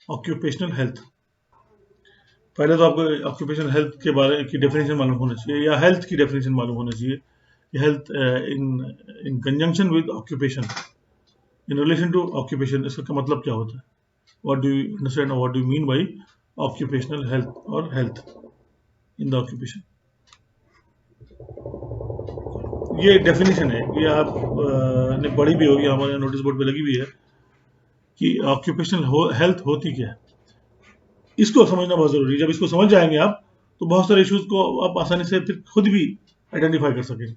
Occupational health. पहले तो आपको ऑक्यूपेशनल हेल्थ के बारे की डेफिनेशन मालूम होना चाहिए, या हेल्थ की डेफिनेशन मालूम होना चाहिए। Health in conjunction with occupation, in relation to occupation, इसका मतलब क्या होता है? What do you understand, what do you mean by occupational health और हेल्थ इन द ऑक्यूपेशन? ये डेफिनेशन है, ये आप ने पढ़ी भी होगी, हमारे नोटिस बोर्ड पे लगी हुई है कि ऑक्यूपेशनल हेल्थ होती क्या है। इसको समझना बहुत जरूरी है। जब इसको समझ जाएंगे आप, तो बहुत सारे इश्यूज को आप आसानी से फिर खुद भी आइडेंटिफाई कर सकेंगे।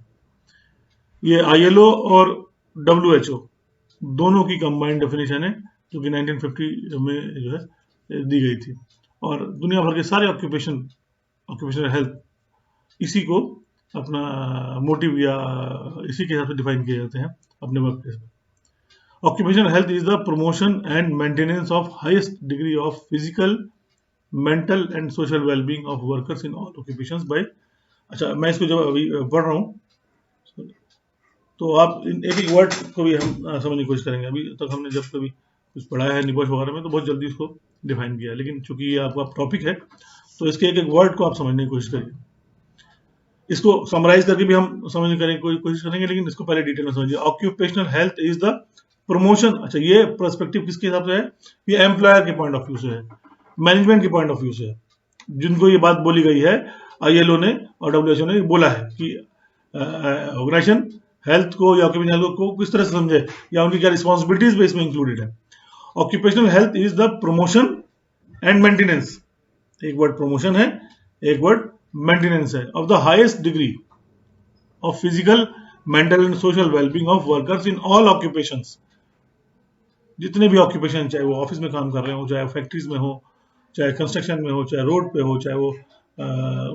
ये ILO और WHO दोनों की कंबाइंड डेफिनेशन है, जो कि 1950 में जो है दी गई थी। और दुनिया भर के सारे ऑक्यूपेशनल हेल्थ इसी को अपना मोटिव या इसी के हिसाब से डिफाइन किए जाते हैं अपने वर्क प्लेस में। Occupational health is the promotion and maintenance of highest degree of physical, mental and social wellbeing of workers in all occupations by. अच्छा, मैं इसको जब अभी पढ़ रहा हूँ, तो आप एक एक वर्ड को भी हम समझने की कोशिश करेंगे। अभी तक हमने जब कभी कुछ पढ़ा है निबश वगैरह में, तो बहुत जल्दी उसको डिफाइन किया, लेकिन चूंकि ये आपका टॉपिक है, तो इसके एक एक वर्ड को आप समझने की कोशिश करिए। इसको समराइज करके भी हम समझने की कोशिश करेंगे, लेकिन इसको पहले डिटेल में समझिए। Occupational health is the promotion. अच्छा, ये पर्सपेक्टिव किसके हिसाब से है? ये एम्प्लॉयर के पॉइंट ऑफ व्यू से है, मैनेजमेंट के पॉइंट ऑफ व्यू से है। जिनको ये बात बोली गई है, ILO ने और WHO ने बोला है कि ऑर्गेनाइजेशन हेल्थ को या ऑक्यूपेशनल हेल्थ को किस तरह से समझे, या उनकी क्या रिस्पॉन्सिबिलिटीज भी इसमें इंक्लूडेड है। Occupational health is the promotion and maintenance, एक वर्ड प्रमोशन है, एक वर्ड मेंटेनेंस है, of the highest degree of physical, mental and social wellbeing of workers in all occupations. जितने भी ऑक्यूपेशन, चाहे वो ऑफिस में काम कर रहे हो, चाहे फैक्ट्रीज में हो, चाहे कंस्ट्रक्शन में हो, चाहे रोड पे हो, चाहे वो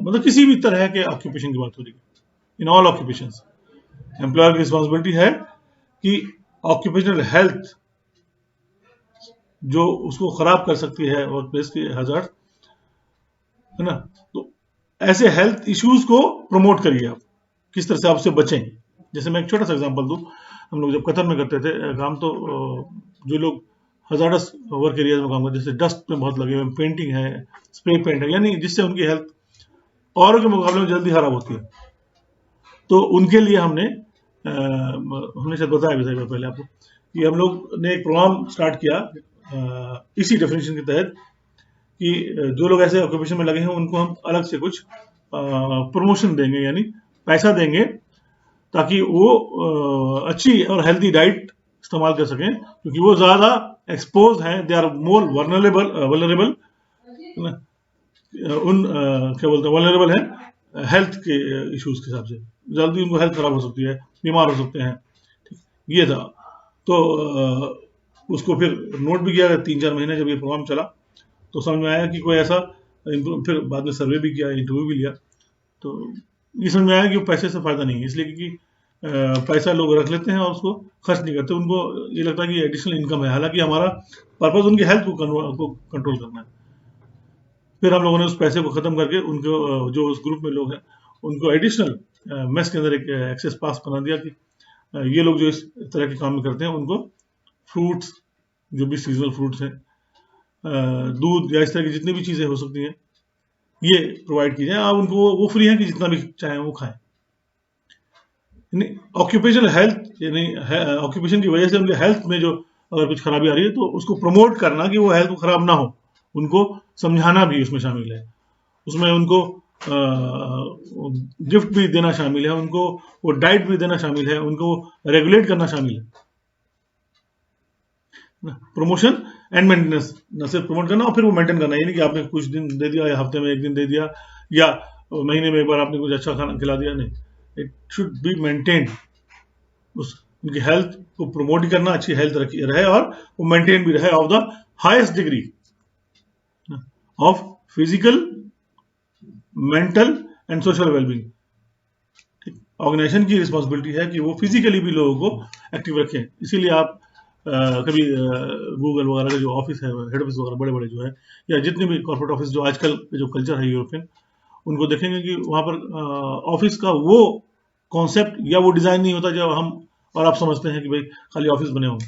मतलब किसी भी तरह के ऑक्यूपेशन की बात हो रही है, इन ऑल ऑक्यूपेशंस एम्प्लॉयर की रिस्पॉन्सिबिलिटी है कि ऑक्यूपेशनल हेल्थ जो उसको खराब कर सकती है, वर्क प्लेस की हजार्ड, है ना, तो ऐसे हेल्थ इश्यूज को प्रमोट करिए आप, किस तरह से आप उससे बचें। जैसे मैं एक छोटा सा एग्जांपल दूं, हम लोग जब कतर में करते थे काम, तो जो लोग हजार्डस वर्क एरियाज में काम करते, जैसे डस्ट में बहुत लगे हुए, पेंटिंग है, स्प्रे पेंट है, यानी जिससे उनकी हेल्थ औरों के मुकाबले में जल्दी खराब होती है, तो उनके लिए हमने शायद बताया भी था पहले आपको कि हम लोग ने एक प्रोग्राम स्टार्ट किया इसी डेफिनेशन के तहत कि जो लोग ऐसे ऑक्यूपेशन में लगे हैं उनको हम अलग से कुछ प्रमोशन देंगे, यानी पैसा देंगे, ताकि वो अच्छी और हेल्दी डाइट इस्तेमाल कर सकें, क्योंकि वो ज़्यादा एक्सपोज हैं, दे आर मोर वल्नरेबल उन क्या बोलते हैं, वल्नरेबल है हेल्थ के इश्यूज के हिसाब से, जल्दी उनको हेल्थ खराब हो सकती है, बीमार हो सकते हैं। ये था, तो उसको फिर नोट भी किया 3-4 महीने जब ये प्रोग्राम चला, तो समझ में आया कि कोई ऐसा, फिर बाद में सर्वे भी किया, इंटरव्यू भी लिया, तो ये समझ में आया कि पैसे से फायदा नहीं है, इसलिए क्योंकि पैसा लोग रख लेते हैं और उसको खर्च नहीं करते, उनको ये लगता है कि एडिशनल इनकम है, हालांकि हमारा पर्पज उनकी हेल्थ को कंट्रोल करना है। फिर हम लोगों ने उस पैसे को खत्म करके उनको जो उस ग्रुप में लोग हैं उनको एडिशनल मेस के अंदर एक एक्सेस पास बना दिया कि ये लोग जो इस तरह के काम करते हैं उनको फ्रूट्स, जो भी सीजनल फ्रूट्स हैं, दूध या इस तरह की जितनी भी चीज़ें हो सकती हैं, ये प्रोवाइड की जाए। आप उनको वो फ्री है कि जितना भी चाहें वो खाएं। ऑक्यूपेशनल हेल्थ यानी ऑक्यूपेशन की वजह से उनके हेल्थ में जो अगर कुछ खराबी आ रही है, तो उसको प्रमोट करना कि वो हेल्थ खराब ना हो, उनको समझाना भी उसमें शामिल है। उसमें उनको गिफ्ट भी देना शामिल है, उनको वो डाइट भी देना शामिल है, उनको रेगुलेट करना शामिल है। प्रमोशन एंड मेंटेनेंस, न सिर्फ प्रमोट करना और फिर वो मेंटेन करना, यानी कि आपने कुछ दिन दे दिया या हफ्ते में एक दिन दे दिया या महीने में एक बार आपने कुछ अच्छा खाना खिला दिया, नहीं, इट शुड बी मेंटेन। उनकी हेल्थ को प्रमोट करना, अच्छी हेल्थ रहे और वो मेंटेन भी रहे of the highest degree of physical, mental and social wellbeing. Organisation की रिस्पॉन्सिबिलिटी है कि वो फिजिकली भी लोगों को एक्टिव रखें। इसीलिए आप कभी गूगल वगैरह के जो ऑफिस है, हेड ऑफिस वगैरह बड़े बड़े जो है, या जितने भी कॉर्पोरेट ऑफिस जो आजकल जो कल्चर है यूरोपियन, उनको देखेंगे कि वहाँ पर ऑफिस का वो कॉन्सेप्ट या वो डिज़ाइन नहीं होता जो हम और आप समझते हैं कि भाई खाली ऑफिस बने होंगे।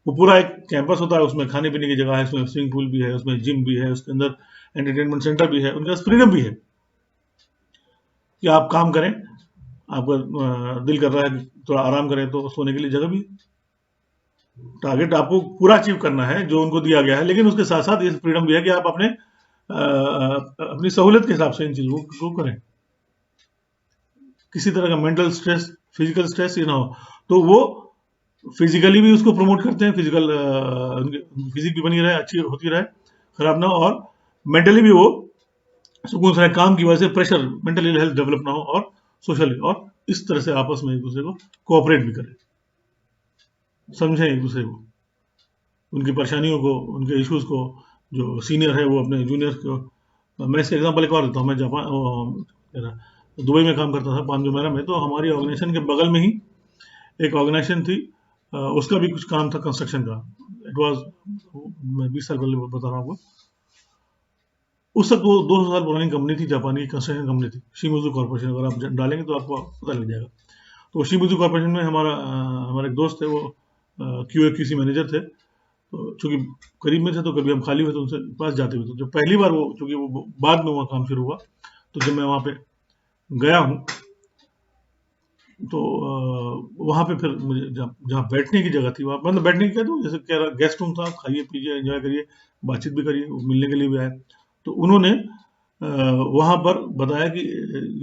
वो पूरा एक कैंपस होता है, उसमें खाने पीने की जगह है, उसमें स्विमिंग पूल भी है, उसमें जिम भी है, उसके अंदर एंटरटेनमेंट सेंटर भी है, उनके पास फ्रीडम भी है कि आप काम करें, आपका दिल कर रहा है थोड़ा आराम करें तो सोने के लिए जगह भी। टारगेट आपको पूरा अचीव करना है जो उनको दिया गया है, लेकिन उसके साथ साथ ये फ्रीडम भी है कि आप अपनी सहूलियत के हिसाब से इन चीज़ों को करें, किसी तरह का मेंटल स्ट्रेस, फिजिकल स्ट्रेस ये ना हो। तो वो फिजिकली भी उसको प्रमोट करते हैं, फिजिकल फिजिक भी बनी रहे, अच्छी होती रहे, खराब ना हो, और मेंटली भी वो सुकून से रहे, काम की वजह से प्रेशर, मेंटली हेल्थ डेवलप ना हो, और सोशली, और इस तरह से आपस में एक दूसरे को कोऑपरेट भी करें, समझें एक दूसरे को, उनकी परेशानियों को, उनके इश्यूज को। जो सीनियर है वो अपने जूनियर को, मैं इसका एग्जांपल एक और देता हूँ। मैं दुबई में काम करता था 5 महीना में, तो हमारी ऑर्गेनाइजेशन के बगल में ही एक ऑर्गेनाइजेशन थी, उसका भी कुछ काम था कंस्ट्रक्शन का। इट वाज, मैं 20 साल पहले बता रहा हूँ आपको। उस वक्त वो 200 साल पुरानी कंपनी थी, जापानी कंस्ट्रक्शन कंपनी थी, शिमिज़ु कॉर्पोरेशन। अगर आप डालेंगे तो आपको पता लग जाएगा। तो शिमिज़ु कॉर्पोरेशन में हमारा एक दोस्त थे, वो क्यूए क्यूसी मैनेजर थे। तो चूंकि करीब में थे तो कभी हम खाली हुए तो उनसे पास जाते हुए, तो जब पहली बार वो, चूंकि वो बाद में वहाँ काम शुरू हुआ, तो जब मैं वहाँ पे गया हूँ, तो वहाँ पे फिर मुझे जहाँ बैठने की जगह थी, वहाँ मतलब बैठने की क्या, तो जैसे कह रहा गेस्ट रूम था, खाइए पीजिए एंजॉय करिए, बातचीत भी करिए, वो मिलने के लिए भी आए। तो उन्होंने वहाँ पर बताया कि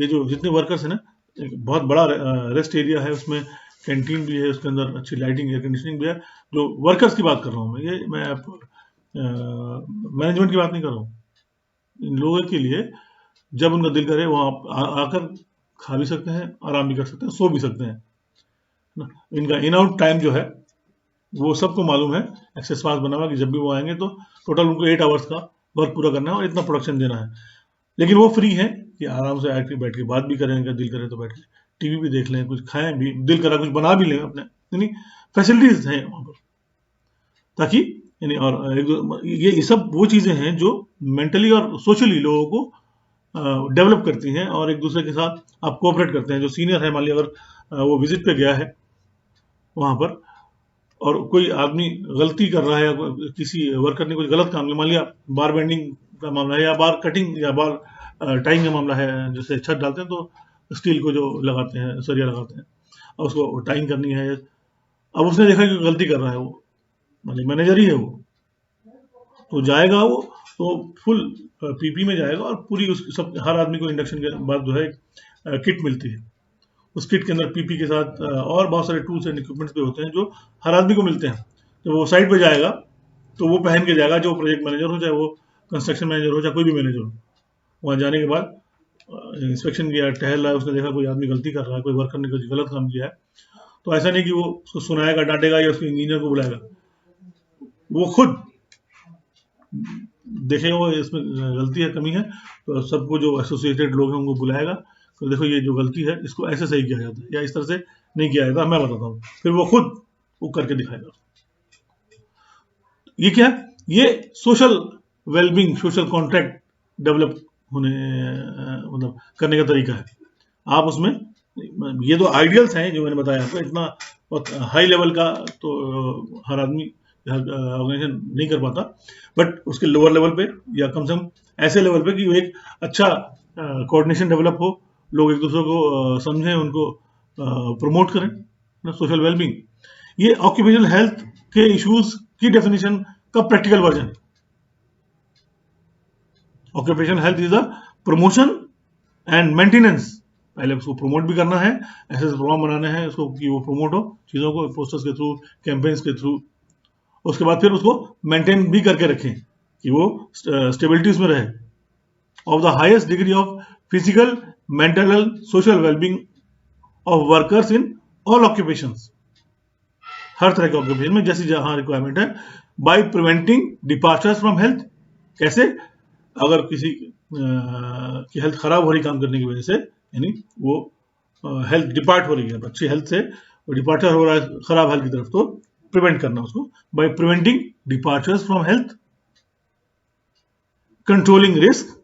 ये जो जितने वर्कर्स हैं ना, एक बहुत बड़ा रेस्ट एरिया है, उसमें कैंटीन भी है, उसके अंदर अच्छी लाइटिंग, एयर कंडीशनिंग भी है। जो वर्कर्स की बात कर रहा हूँ मैं, ये मैं मैनेजमेंट की बात नहीं कर रहा हूँ। इन लोगों के लिए जब उनका दिल करे वहाँ आकर खा भी सकते हैं, आराम भी कर सकते हैं, सो भी सकते हैं ना। इनका इन आउट टाइम जो है वो सबको मालूम है, एक्सेस पास बना हुआ कि जब भी वो आएंगे तो टोटल उनको 8 आवर्स का वर्क पूरा करना है और इतना प्रोडक्शन देना है। लेकिन वो फ्री है कि आराम से आके बैठ के बात भी करें, अगर दिल करे तो बैठ के टीवी भी देख लें, कुछ खाएं भी, दिल करा कुछ बना भी लें अपने, यानी फैसिलिटीज हैं वहाँ पर, ताकि यानी, और ये सब वो चीज़ें हैं जो मेंटली और सोशली लोगों को डेवलप करती हैं, और एक दूसरे के साथ आप कोऑपरेट करते हैं। जो सीनियर है, मान लिया अगर वो विजिट पे गया है वहाँ पर, और कोई आदमी गलती कर रहा है, या किसी वर्कर ने कुछ गलत काम किया, मान लिया बार बेंडिंग का मामला है, या बार कटिंग, या बार टाइंग का मामला है, जैसे छत डालते हैं तो स्टील को जो लगाते हैं, सरिया लगाते हैं, और उसको टाइंग करनी है। अब उसने देखा कि गलती कर रहा है वो, मान लीजिए मैनेजर ही है वो, तो जाएगा वो, तो फुल पीपी में जाएगा, और पूरी उस सब, हर आदमी को इंडक्शन के बाद जो है किट मिलती है। उस किट के अंदर पीपी के साथ और बहुत सारे टूल्स एंड इक्विपमेंट्स भी होते हैं जो हर आदमी को मिलते हैं। तो वो साइट पे जाएगा तो वो पहन के जाएगा, जो प्रोजेक्ट मैनेजर हो, चाहे वो कंस्ट्रक्शन मैनेजर हो, चाहे कोई भी मैनेजर हो। वहाँ जाने के बाद इंस्पेक्शन किया, टहल रहा है, उसने देखा कोई आदमी गलती कर रहा है, कोई वर्कर ने कुछ गलत काम किया है, तो ऐसा नहीं कि वो उसको सुनाएगा, डांटेगा, या उसके इंजीनियर को बुलाएगा, वो खुद देखेगा वो इसमें गलती है, कमी है, तो सबको जो एसोसिएटेड लोग हैं उनको बुलाएगा, तो देखो ये जो गलती है इसको ऐसे सही किया जाता है, या इस तरह से नहीं किया जाता, मैं बताता हूँ, फिर वो खुद वो करके दिखाएगा। ये क्या है? ये social wellbeing, social contract develop होने मतलब करने का तरीका है। आप उसमें, ये तो आइडियल्स हैं जो मैंने बताया आपको, इतना हाई लेवल का तो हर आदमी ऑर्गेनाइजेशन नहीं कर पाता, बट उसके लोअर लेवल पे, या कम से कम ऐसे लेवल पे कि वो एक अच्छा कोऑर्डिनेशन डेवलप हो, लोग एक दूसरे को समझें, उनको प्रमोट करें ना, सोशल वेलबींग। ये ऑक्यूपेशनल हेल्थ के इश्यूज की डेफिनेशन का practical version. Occupational health is the promotion and maintenance. पहले उसको प्रमोट भी करना है, ऐसे प्रोग्राम बनाने हैं उसको कि वो प्रमोट हो, चीज़ों को पोस्टर्स के थ्रू, कैंपेन्स के थ्रू। उसके बाद फिर उसको मेंटेन भी करके रखें कि वो स्टेबिलिटी उसमें रहे, of the highest degree of physical, mental health, social wellbeing of workers in all occupations. हर तरह के ऑक्यूपेशन में जैसी जहां रिक्वायरमेंट है, by preventing departures from health. कैसे? अगर किसी की हेल्थ खराब हो रही काम करने की वजह से, यानी वो हेल्थ डिपार्ट हो रही है, अच्छी हेल्थ से वो डिपार्चर हो रहा है खराब हेल्थ की तरफ, तो प्रिवेंट करना उसको bye preventing departures from health, controlling risk,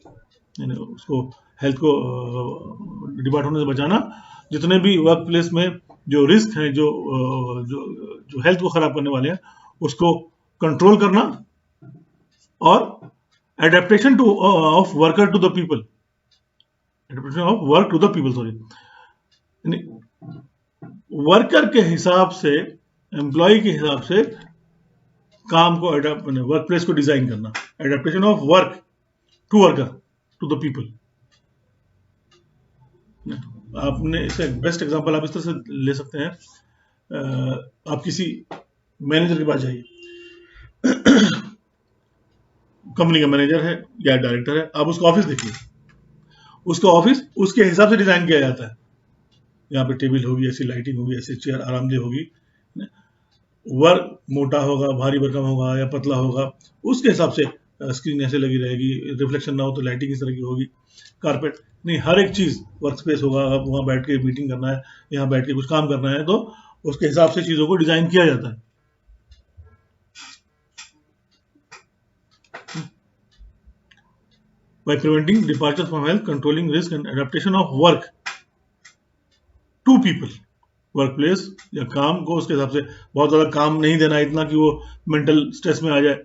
यानी उसको हेल्थ को डिपार्ट होने से बचाना। जितने भी वर्क प्लेस में जो रिस्क हैं, जो जो हेल्थ को खराब करने वाले हैं, उसको कंट्रोल करना, और adaptation to of worker to the people, adaptation of work to the people, sorry, worker के हिसाब से, एम्प्लॉय के हिसाब से काम को वर्क प्लेस को डिजाइन करना, adaptation of work to worker to the people. आपने इसका बेस्ट एग्जांपल आप इस तरह से ले सकते हैं, आप किसी मैनेजर के पास जाइए, कंपनी का मैनेजर है या डायरेक्टर है, आप उसका ऑफिस देखिए, उसका ऑफिस उसके हिसाब से डिजाइन किया जाता है, यहाँ पे टेबल होगी, ऐसी लाइटिंग होगी, ऐसी चेयर आरामदेह होगी, वर्क मोटा होगा, भारी भरकम होगा या पतला होगा, उसके हिसाब से स्क्रीन ऐसे लगी रहेगी, रिफ्लेक्शन ना हो तो लाइटिंग इस तरह की होगी, कारपेट नहीं, हर एक चीज वर्क स्पेस होगा, आप वहां बैठ के मीटिंग करना है, यहाँ बैठ के कुछ काम करना है, तो उसके हिसाब से चीजों को डिजाइन किया जाता है। By preventing departure from health, controlling risk and adaptation of work to people, work place या काम को उसके हिसाब से बहुत ज्यादा काम नहीं देना, इतना कि वो मेंटल स्ट्रेस में आ जाए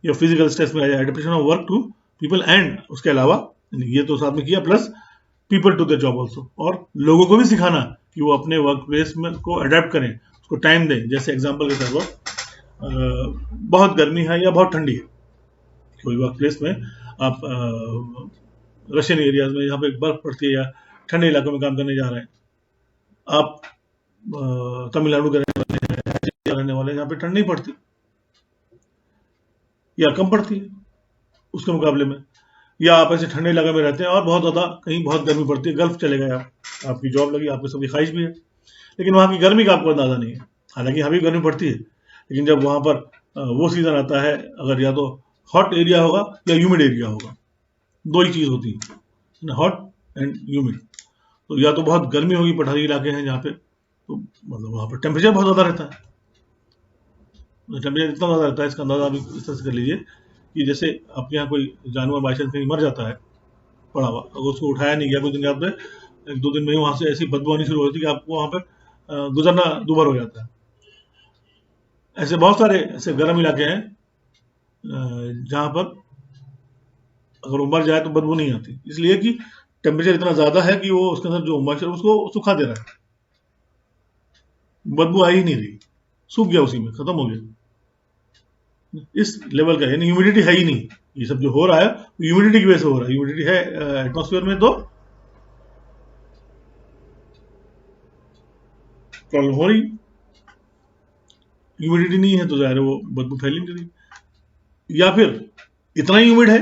या फिजिकल स्ट्रेस में आ जाए, adaptation of work to people, and उसके अलावा ये तो साथ में किया, plus people to the job also, और लोगों को भी सिखाना कि वो अपने वर्क प्लेस में को अडेप्ट करें, उसको टाइम दें। जैसे एग्जांपल के तौर पर बहुत गर्मी है या बहुत ठंडी है, कोई वर्क प्लेस में आप रशियन एरियाज में यहाँ पे बर्फ पड़ती है या ठंडे इलाकों में काम करने जा रहे हैं, आप तमिलनाडु के रहने वाले यहाँ पे ठंड नहीं पड़ती या कम पड़ती है उसके मुकाबले में, या आप ऐसे ठंडे इलाके में रहते हैं और बहुत ज्यादा कहीं बहुत गर्मी पड़ती है, गल्फ चले गए आप, आपकी जॉब लगी, आपकी सबकी ख्वाहिश भी है, लेकिन वहाँ की गर्मी का आपको अंदाजा नहीं है, हालांकि यहाँ भी गर्मी पड़ती है, लेकिन जब वहाँ पर वो सीजन आता है, अगर या तो हॉट एरिया होगा या ह्यूमिड एरिया होगा, दो ही चीज होती है, हॉट एंड ह्यूमिड, तो या तो बहुत गर्मी होगी, पठारी इलाके हैं जहाँ पे, तो मतलब वहाँ पर टेम्परेचर बहुत ज्यादा रहता है, टेम्परेचर इतना ज्यादा रहता है, इसका अंदाजा आप इस तरह से कर लीजिए कि जैसे आपके यहाँ कोई जानवर बाई चांस कहीं मर जाता है पड़ा हुआ, अगर उसको उठाया नहीं गया कुछ दिन, आपने एक दो दिन में वहां से ऐसी बदबू आनी शुरू होती है कि आपको वहां पर गुजरना दूभर हो जाता है। ऐसे बहुत सारे ऐसे गर्म इलाके हैं जहां पर अगर वो मर जाए तो बदबू नहीं आती, इसलिए कि टेम्परेचर इतना ज्यादा है कि वो उसके अंदर जो मॉइस्चर उसको सुखा दे रहा है, बदबू आ ही नहीं रही, सूख गया, उसी में खत्म हो गया, इस लेवल का, यानी ह्यूमिडिटी है ही नहीं, ये सब जो हो रहा है ह्यूमिडिटी की वजह से हो रहा है, ह्यूमिडिटी है एटमॉस्फेयर में तो प्रॉब्लम हो रही, ह्यूमिडिटी नहीं है तो जाहिर है वो बदबू फैलेंगे, या फिर इतना ही ह्यूमिड है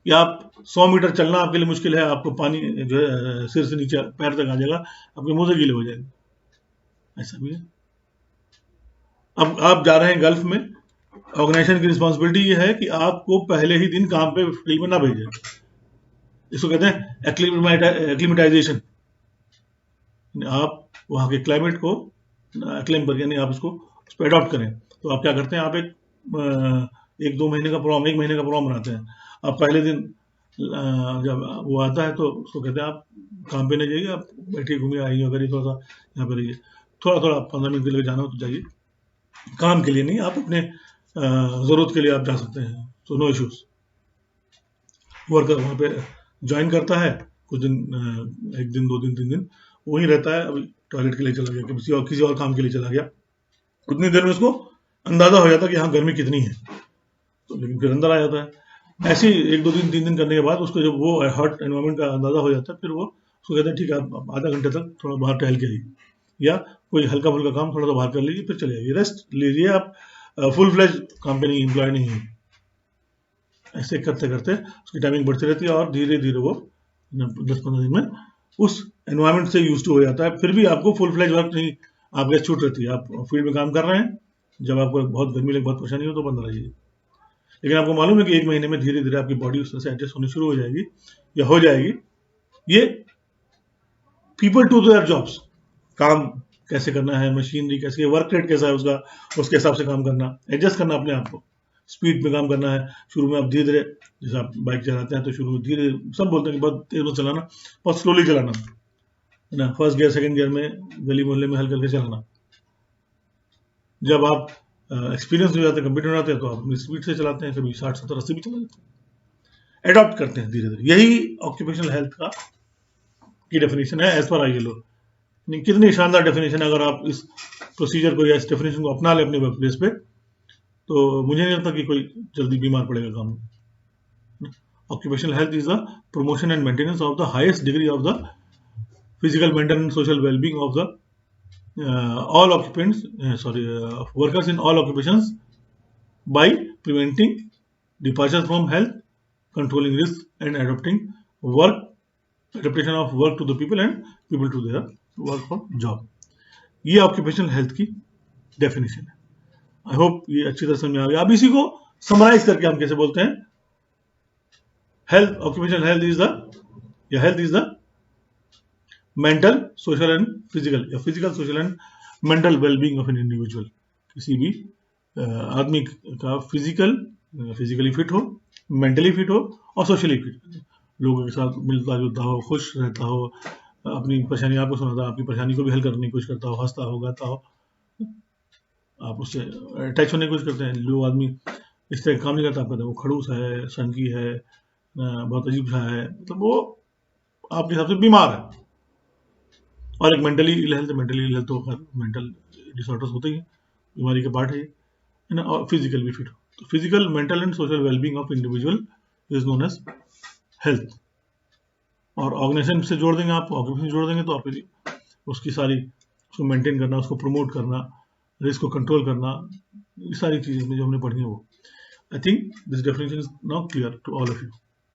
कि आप 100 मीटर चलना आपके लिए मुश्किल है, आपको पानी जो है सिर से नीचे पैर तक आ जाएगा, आपके मुंह से गीले हो जाएंगे, ऐसा भी है। अब आप जा रहे हैं गल्फ में, ऑर्गेनाइजेशन की रिस्पॉन्सिबिलिटी ये है कि आपको पहले ही दिन काम पे फील्ड में ना भेजें, इसको कहते हैं एक्लिमेटाइजेशन, आप वहां के क्लाइमेट को एक्लेम करके, यानी आप उसको उस पर अडॉप्ट करें, तो आप क्या करते हैं, आप एक 2 महीने का प्रोग्राम, 1 महीने का प्रोग्राम बनाते हैं, आप पहले दिन जब वो आता है तो उसको कहते हैं आप काम पे नहीं जाइए, आप बैठिए, घूमिए, आइए, अगर थोड़ा सा यहाँ पे रहिए, थोड़ा थोड़ा 15 मिनट के लिए जाना हो तो जाइए, काम के लिए नहीं, आप अपने जरूरत के लिए आप जा सकते हैं, तो नो इश्यूज। वर्कर वहाँ पे ज्वाइन करता है, कुछ दिन, 1 दिन 2 दिन 3 दिन वहीं रहता है, अभी टॉयलेट के लिए चला गया, किसी और काम के लिए चला गया, उतनी देर में उसको अंदाजा हो जाता है कि यहाँ गर्मी कितनी है, तो लेकिन फिर अंदर आ जाता है। ऐसे ही 1 2 दिन 3 दिन करने के बाद उसको जब वो हॉट एनवायरमेंट का अंदाजा हो जाता है, फिर वो उसको कहते हैं ठीक है, आप आधा घंटे तक थोड़ा बाहर टहल के आइए, या कोई हल्का फुल्का काम थोड़ा सा बाहर कर लीजिए, फिर चले जाइए, रेस्ट लीजिए, आप फुल फ्लेज कंपनी एम्प्लॉय नहीं है। ऐसे करते करते उसकी टाइमिंग बढ़ती रहती है और धीरे धीरे वो 10-15 दिन में उस एनवायरमेंट से यूज टू हो जाता है। फिर भी आपको फुल फ्लेज वर्क नहीं, आपके छूट रहती है, आप फील्ड में काम कर रहे हैं, जब आपको बहुत गर्मी लगे, बहुत परेशानी हो तो बंद रहिए, लेकिन आपको मालूम है कि 1 महीने में धीरे धीरे आपकी बॉडी उससे एडजस्ट होनी शुरू हो जाएगी या हो जाएगी। ये पीपल टू देयर जॉब्स, काम कैसे करना है, मशीनरी कैसे, वर्क रेट कैसा है उसका, उसके हिसाब से काम करना, एडजस्ट करना अपने आप को, स्पीड में काम करना है। शुरू में आप धीरे धीरे, जैसे आप बाइक चलाते हैं तो शुरू में धीरे, सब बोलते हैं कि बहुत तेज में चलाना, बहुत स्लोली चलाना है ना, फर्स्ट गियर सेकंड गियर में गली मोहल्ले में हल्के हल्के चलाना। जब आप एक्सपीरियंस हो जाते हैं, कंप्यूटर बनाते हैं तो आप अपनी स्पीड से चलाते हैं, कभी 60 70 80 भी चला लेते हैं, एडॉप्ट करते हैं धीरे धीरे। यही ऑक्यूपेशनल हेल्थ का की डेफिनेशन है एज पर ILO। कितनी शानदार डेफिनेशन है। अगर आप इस प्रोसीजर को या इस डेफिनेशन को अपना ले अपने वर्क प्लेस पे, तो मुझे नहीं लगता कि कोई जल्दी बीमार पड़ेगा काम में। Occupational health is the promotion and maintenance of the highest degree of the physical, mental and social well-being of the all occupants, workers in all occupations by preventing departures from health, controlling risks and adaptation of work to the people and people to their work for job। ये occupational health की definition है। I hope ये अच्छी तरह समझ में आ गया। अब इसी को समराइज करके हम कैसे बोलते हैं, health, occupational health is the mental, social and physical, या physical, social and mental wellbeing of an individual. किसी भी आदमी का फिजिकली फिट हो, मेंटली फिट हो और सोशली फिट, लोगों के साथ मिलता जुलता हो, खुश रहता हो, अपनी परेशानी आपको सुनाता, आपकी परेशानी को भी हल करने की कोशिश करता हो, हंसता हो, गाता हो, आप उससे अटैच होने की कोशिश करते हैं। जो आदमी इस तरह काम नहीं करता, आप कहते हैं वो खड़ूस है, संकी है, बहुत अजीब सा है, मतलब वो आपके हिसाब से बीमार है। और एक मेंटली हेल्थ तो मेंटल डिसऑर्डर्स होते ही हैं, बीमारी के पार्ट है ना। और फिजिकल भी फिट हो, तो physical, mental and social wellbeing of individual is known as health. और ऑर्गेनाइजेशन से जोड़ देंगे, आप ऑक्यूपेशन जोड़ देंगे तो आप उसकी सारी उसको मेंटेन करना, उसको प्रमोट करना, रिस्क को कंट्रोल करना, ये सारी चीजें जो हमने पढ़ी है वो। I think this definition is now clear to all of you.